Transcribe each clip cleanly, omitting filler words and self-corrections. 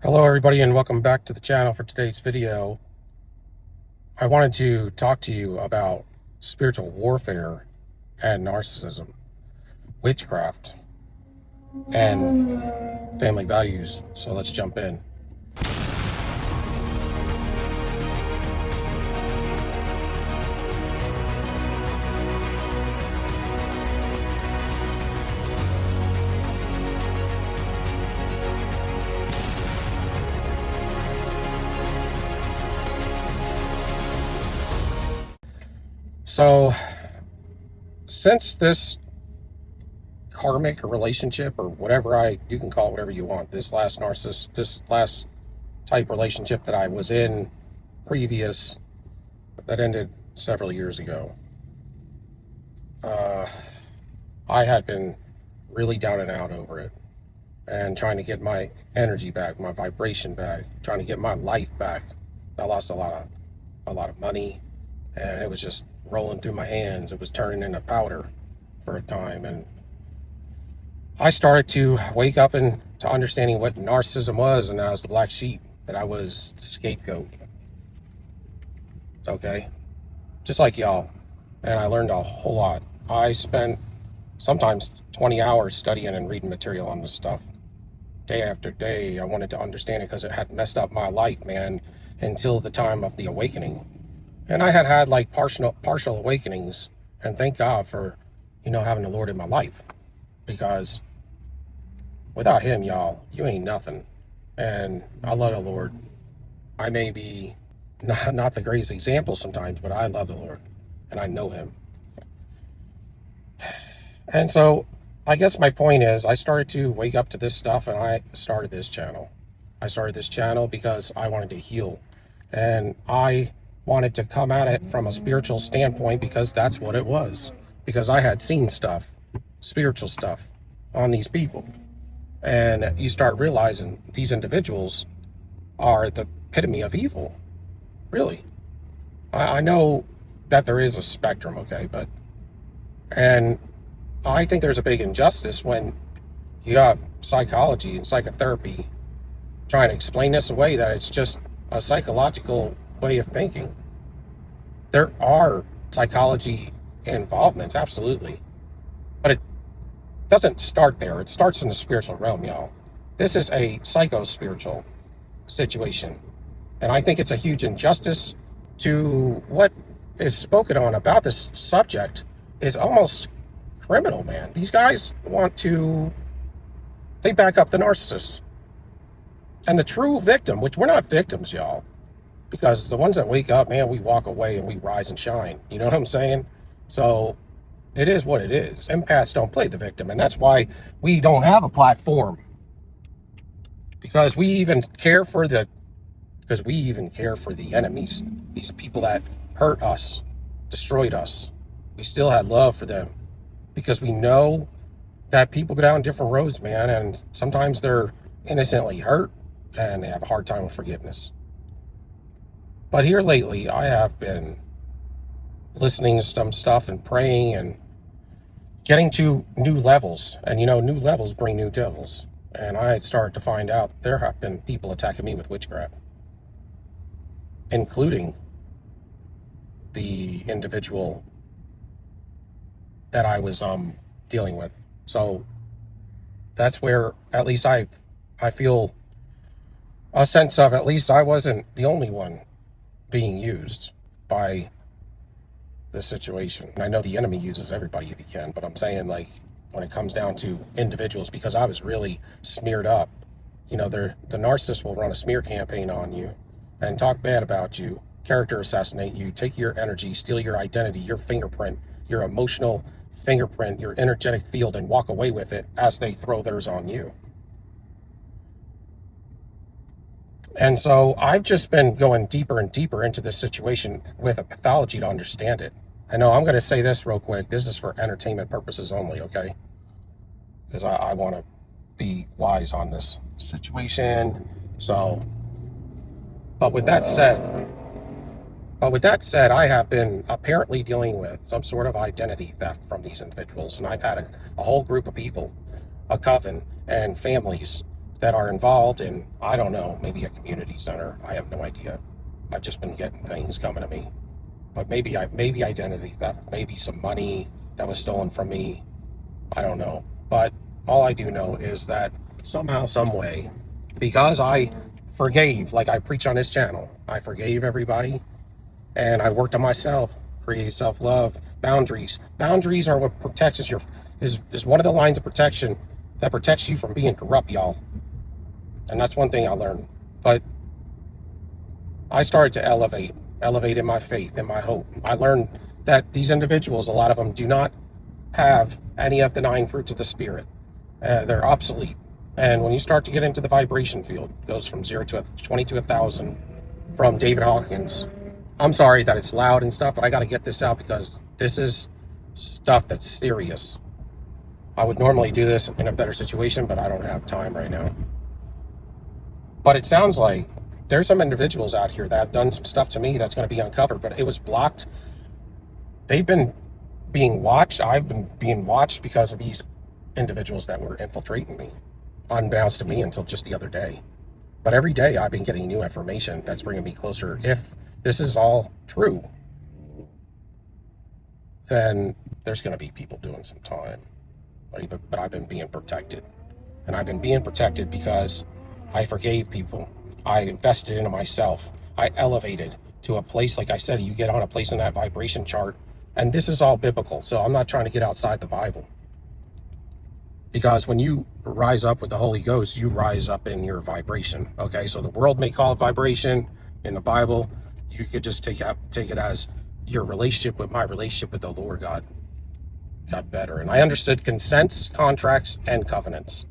Hello everybody and welcome back to the channel. For today's video, I wanted to talk to you about spiritual warfare and narcissism, witchcraft, and family values. So let's jump in. So since this karmic relationship, or whatever you can call it whatever you want, this last type relationship that I was in previous, that ended several years ago, I had been really down and out over it and trying to get my energy back, my vibration back, trying to get my life back. I lost a lot of money, and it was just rolling through my hands. It was turning into powder for a time, and I started to wake up to understanding what narcissism was, and that I was the black sheep, that I was the scapegoat. Okay, just like y'all. And I learned a whole lot. I spent sometimes 20 hours studying and reading material on this stuff, day after day. I wanted to understand it because it had messed up my life, man, until the time of the awakening. And I had like partial awakenings, and thank God for, having the Lord in my life, because without him, y'all, you ain't nothing. And I love the Lord. I may be not the greatest example sometimes, but I love the Lord and I know him. And so I guess my point is, I started to wake up to this stuff, and I started this channel. I started this channel because I wanted to heal, and I wanted to come at it from a spiritual standpoint, because that's what it was. Because I had seen stuff, spiritual stuff, on these people. And you start realizing these individuals are the epitome of evil. Really. I know that there is a spectrum, okay, and I think there's a big injustice when you have psychology and psychotherapy trying to explain this away, that it's just a psychological way of thinking. There are psychology involvements, absolutely, but it doesn't start there. It starts in the spiritual realm, y'all. This is a psycho-spiritual situation, and I think it's a huge injustice to what is spoken on about this subject. Is almost criminal, man. These guys they back up the narcissist and the true victim, which we're not victims, y'all. Because the ones that wake up, man, we walk away and we rise and shine. You know what I'm saying? So it is what it is. Empaths don't play the victim, and that's why we don't have a platform. Because we even care for the enemies, these people that hurt us, destroyed us. We still had love for them, because we know that people go down different roads, man, and sometimes they're innocently hurt and they have a hard time with forgiveness. But here lately, I have been listening to some stuff and praying and getting to new levels. And new levels bring new devils. And I had started to find out there have been people attacking me with witchcraft, including the individual that I was dealing with. So that's where at least I feel a sense of, at least I wasn't the only one being used by this situation. And I know the enemy uses everybody if he can, but I'm saying, like, when it comes down to individuals, because I was really smeared up. The narcissist will run a smear campaign on you and talk bad about you, character assassinate you, take your energy, steal your identity, your fingerprint, your emotional fingerprint, your energetic field, and walk away with it as they throw theirs on you. And so I've just been going deeper and deeper into this situation with a pathology to understand it. I know I'm going to say this real quick. This is for entertainment purposes only, okay? Because I want to be wise on this situation. So, but with that said, I have been apparently dealing with some sort of identity theft from these individuals. And I've had a whole group of people, a coven, and families that are involved in, I don't know, maybe a community center. I have no idea. I've just been getting things coming to me. But maybe identity theft, maybe some money that was stolen from me. I don't know. But all I do know is that somehow, some way, because I forgave, like I preach on this channel, I forgave everybody, and I worked on myself, created self-love, boundaries. Boundaries are what protects is one of the lines of protection that protects you from being corrupt, y'all. And that's one thing I learned. But I started to elevate in my faith, in my hope. I learned that these individuals, a lot of them do not have any of the 9 fruits of the Spirit. They're obsolete. And when you start to get into the vibration field, it goes from 0 to 20 to 1,000, from David Hawkins. I'm sorry that it's loud and stuff, but I got to get this out because this is stuff that's serious. I would normally do this in a better situation, but I don't have time right now. But it sounds like there's some individuals out here that have done some stuff to me that's going to be uncovered, but it was blocked. They've been being watched. I've been being watched because of these individuals that were infiltrating me, unbeknownst to me until just the other day. But every day I've been getting new information that's bringing me closer. If this is all true, then there's going to be people doing some time. But I've been being protected. And I've been being protected because I forgave people. I invested into myself. I elevated to a place, like I said, you get on a place in that vibration chart. And this is all biblical. So I'm not trying to get outside the Bible. Because when you rise up with the Holy Ghost, you rise up in your vibration. Okay, so the world may call it vibration. In the Bible, you could just take it as your relationship with my relationship with the Lord God got better. And I understood consents, contracts, and covenants.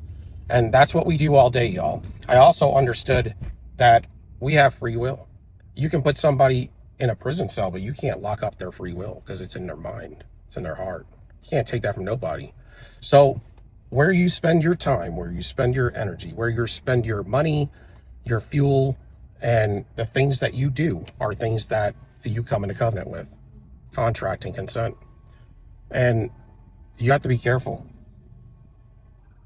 And that's what we do all day, y'all. I also understood that we have free will. You can put somebody in a prison cell, but you can't lock up their free will because it's in their mind. It's in their heart. You can't take that from nobody. So where you spend your time, where you spend your energy, where you spend your money, your fuel, and the things that you do are things that you come into covenant with. Contract and consent. And you have to be careful.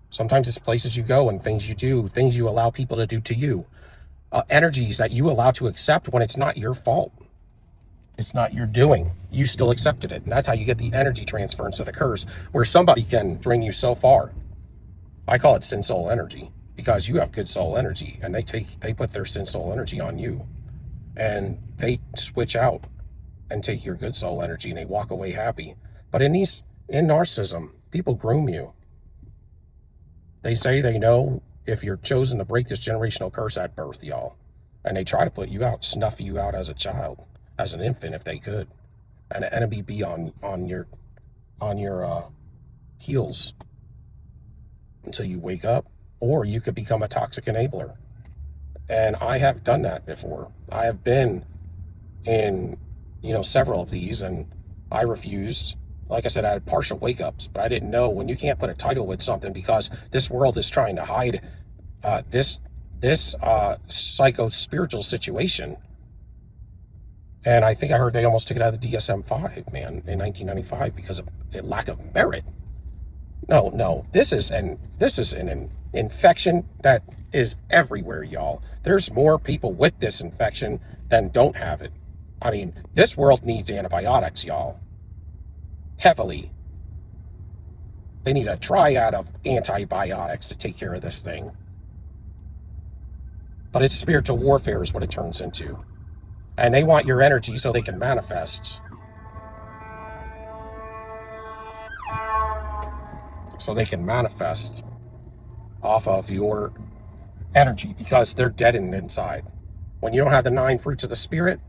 Sometimes it's places you go and things you do, things you allow people to do to you. Energies that you allow to accept when it's not your fault. It's not your doing. You still accepted it. And that's how you get the energy transference that occurs, where somebody can drain you so far. I call it sin soul energy, because you have good soul energy, and they put their sin soul energy on you. And they switch out and take your good soul energy, and they walk away happy. But in narcissism, people groom you. They say they know if you're chosen to break this generational curse at birth, y'all. And they try to put you out, snuff you out as a child, as an infant if they could. And an enemy be on your heels until you wake up. Or you could become a toxic enabler. And I have done that before. I have been in, several of these, and I refused. Like I said, I had partial wake-ups, but I didn't know when you can't put a title with something because this world is trying to hide this psycho-spiritual situation. And I think I heard they almost took it out of the DSM-5, man, in 1995 because of a lack of merit. No, this is an infection that is everywhere, y'all. There's more people with this infection than don't have it. I mean, this world needs antibiotics, y'all. Heavily. They need a triad of antibiotics to take care of this thing. But it's spiritual warfare is what it turns into. And they want your energy so they can manifest. So they can manifest off of your energy because they're deadened inside. When you don't have the 9 fruits of the Spirit,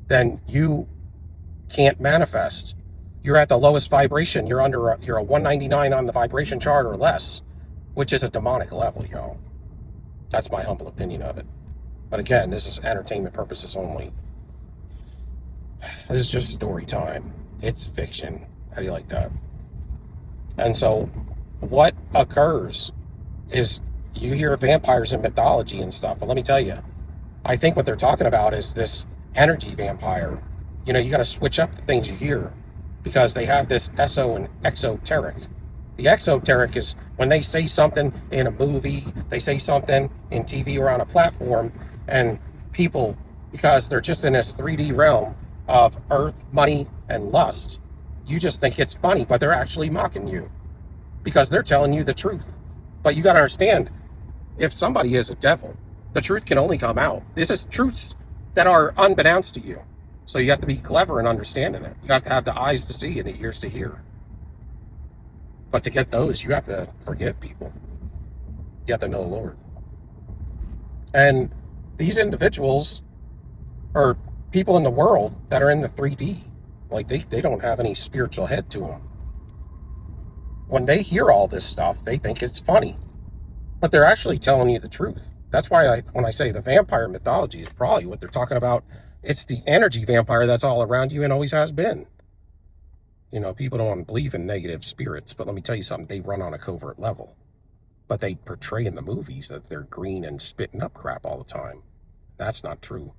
then you can't manifest. You're at the lowest vibration. You're a 199 on the vibration chart or less, which is a demonic level, y'all. That's my humble opinion of it. But again, this is entertainment purposes only. This is just story time. It's fiction. How do you like that? And so what occurs is you hear vampires in mythology and stuff, but let me tell you, I think what they're talking about is this energy vampire. You got to switch up the things you hear because they have this eso and exoteric. The exoteric is when they say something in a movie, they say something in TV or on a platform, and people, because they're just in this 3D realm of earth, money, and lust, you just think it's funny, but they're actually mocking you because they're telling you the truth. But you got to understand, if somebody is a devil, the truth can only come out. This is truths that are unbeknownst to you. So you have to be clever in understanding it. You have to have the eyes to see and the ears to hear. But to get those, you have to forgive people. You have to know the Lord. And these individuals are people in the world that are in the 3D. Like they don't have any spiritual head to them. When they hear all this stuff, they think it's funny. But they're actually telling you the truth. That's why when I say the vampire mythology is probably what they're talking about. It's the energy vampire that's all around you and always has been. You know, people don't believe in negative spirits, but let me tell you something, they run on a covert level. But they portray in the movies that they're green and spitting up crap all the time. That's not true.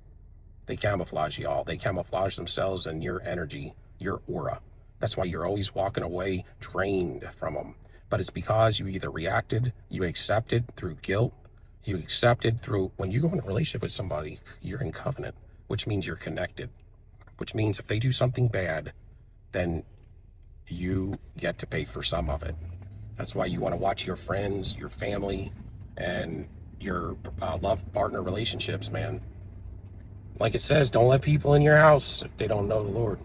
They camouflage y'all. They camouflage themselves and your energy, your aura. That's why you're always walking away drained from them. But it's because you either reacted, you accepted through guilt, you accepted through, when you go in a relationship with somebody, you're in covenant, which means you're connected, which means if they do something bad, then you get to pay for some of it. That's why you want to watch your friends, your family, and your love partner relationships, man. Like it says, don't let people in your house if they don't know the Lord.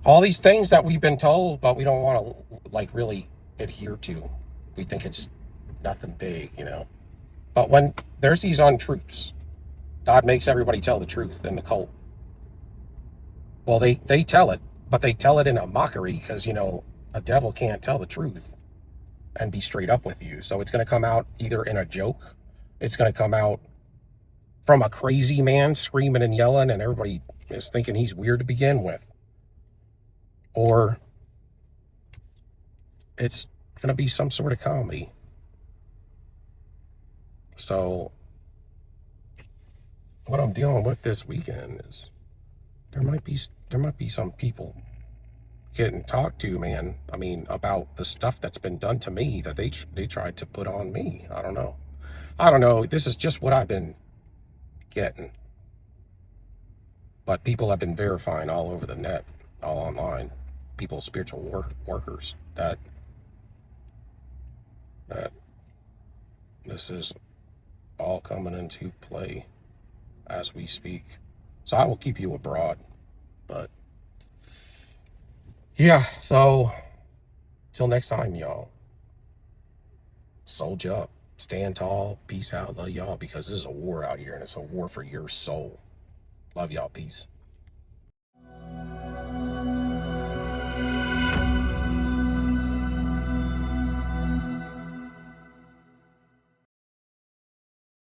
All these things that we've been told, but we don't want to like really adhere to. We think it's nothing big, you know. But when there's these untruths, God makes everybody tell the truth in the cult. Well, they tell it, but they tell it in a mockery because, you know, a devil can't tell the truth and be straight up with you. So it's going to come out either in a joke. It's going to come out from a crazy man screaming and yelling and everybody is thinking he's weird to begin with. Or it's going to be some sort of comedy. So what I'm dealing with this weekend is there might be some people getting talked to, man. I mean, about the stuff that's been done to me that they tried to put on me. I don't know. This is just what I've been getting. But people have been verifying all over the net, all online. People, spiritual workers, that this is all coming into play as we speak. So I will keep you abroad. But yeah, so till next time, y'all. Soldier up. Stand tall. Peace out. Love y'all, because this is a war out here, and it's a war for your soul. Love y'all. Peace.